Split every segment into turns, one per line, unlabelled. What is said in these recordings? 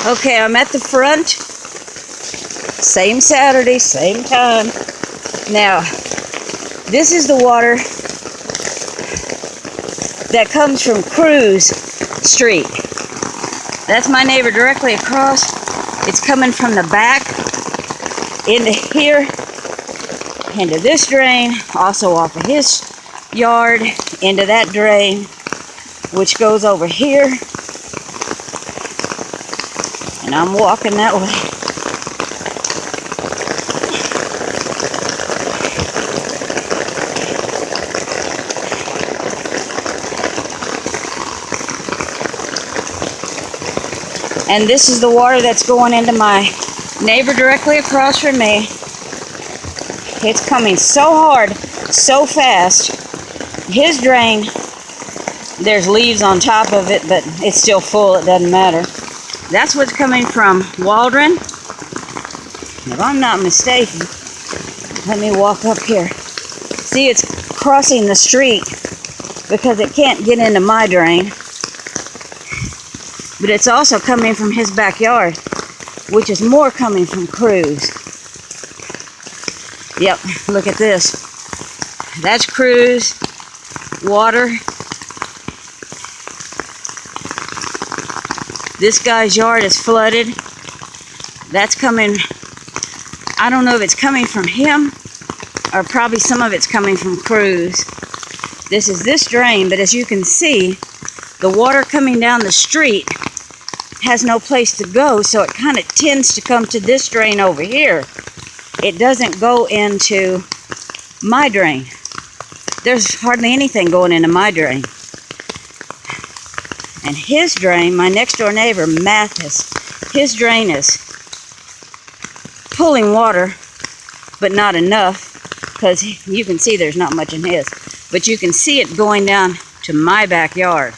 Okay, I'm at the front. Same Saturday, same time. Now, this is the water that comes from Cruz Street. That's my neighbor directly across. It's coming from the back into here, into this drain, also off of his yard, into that drain, which goes over here. And I'm walking that way. And this is the water that's going into my neighbor directly across from me. It's coming so hard, so fast. His drain, there's leaves on top of it, but it's still full, it doesn't matter. That's what's coming from Waldron. If I'm not mistaken, let me walk up here. See, it's crossing the street because it can't get into my drain. But it's also coming from his backyard, which is more coming from Cruz. Yep, look at this. That's Cruz water. This guy's yard is flooded. That's coming, I don't know if it's coming from him or probably some of it's coming from Cruz. This is this drain, but as you can see, the water coming down the street has no place to go, so it kind of tends to come to this drain over here. It doesn't go into my drain. There's hardly anything going into my drain. And his drain, my next door neighbor, Mathis, his drain is pulling water, but not enough, because you can see there's not much in his. But you can see it going down to my backyard,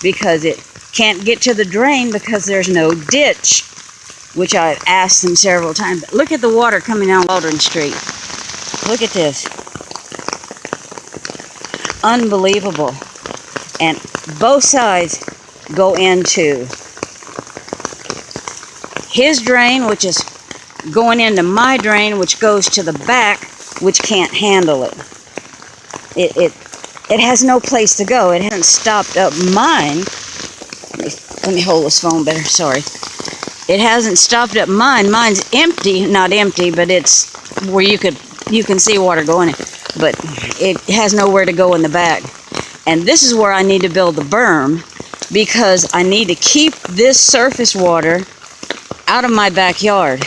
because it can't get to the drain because there's no ditch, which I've asked them several times. But look at the water coming down Waldron Street. Look at this. Unbelievable. And both sides go into his drain, which is going into my drain, which goes to the back, which can't handle it. It has no place to go. It hasn't stopped up mine. Let me hold this phone better, sorry. It hasn't stopped up mine. Mine's empty, not empty, but it's where you can see water going in. But it has nowhere to go in the back. And this is where I need to build the berm, because I need to keep this surface water out of my backyard.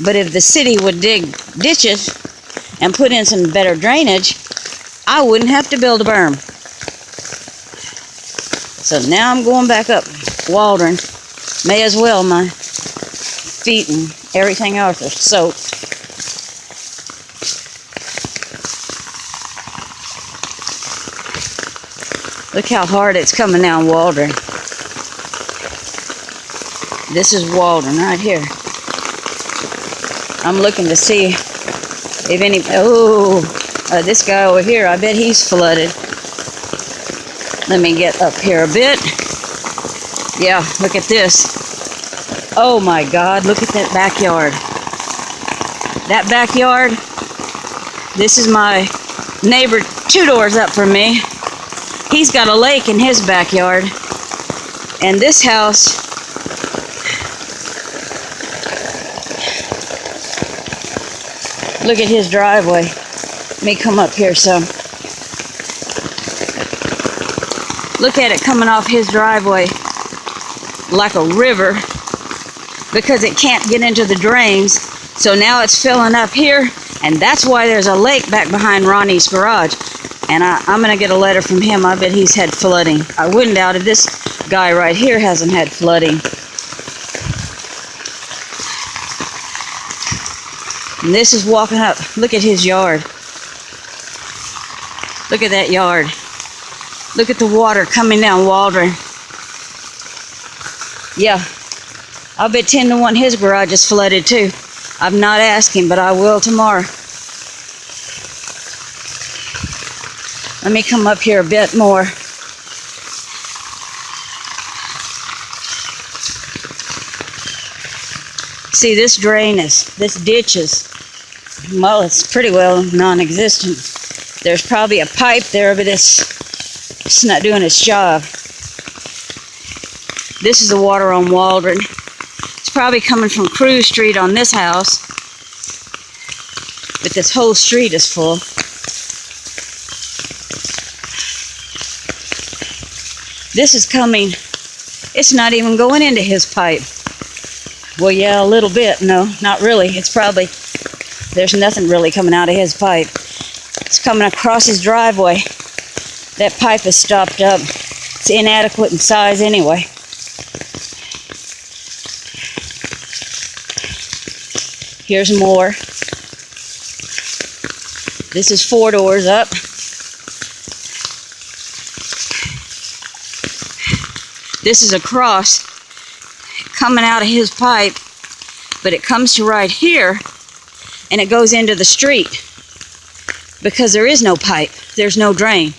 But if the city would dig ditches and put in some better drainage, I wouldn't have to build a berm. So now I'm going back up Waldron. May as well, my feet and everything else are soaked. Look how hard it's coming down Waldron. This is Waldron right here. I'm looking to see if any, this guy over here, I bet he's flooded. Let me get up here a bit. Yeah, look at this. Oh my God, look at that backyard. That backyard, this is my neighbor 2 doors up from me. He's got a lake in his backyard. And this house, look at his driveway. Let me come up here some. Look at it coming off his driveway like a river, because it can't get into the drains. So now it's filling up here, and that's why there's a lake back behind Ronnie's garage. And I'm going to get a letter from him. I bet he's had flooding. I wouldn't doubt it. This guy right here hasn't had flooding. And this is walking up. Look at his yard. Look at that yard. Look at the water coming down Waldron. Yeah, I'll bet 10 to 1 his garage is flooded too. I've not asked him, but I will tomorrow. Let me come up here a bit more. See, this ditch is, well, it's pretty well non-existent. There's probably a pipe there, but it's not doing its job. This is the water on Waldron. It's probably coming from Cruz Street on this house, but this whole street is full. This is coming, it's not even going into his pipe. Well, yeah, a little bit. No, not really. It's probably, there's nothing really coming out of his pipe. It's coming across his driveway. That pipe is stopped up. It's inadequate in size anyway. Here's more. This is 4 doors up. This is a cross coming out of his pipe, but it comes to right here and it goes into the street because there is no pipe. There's no drain.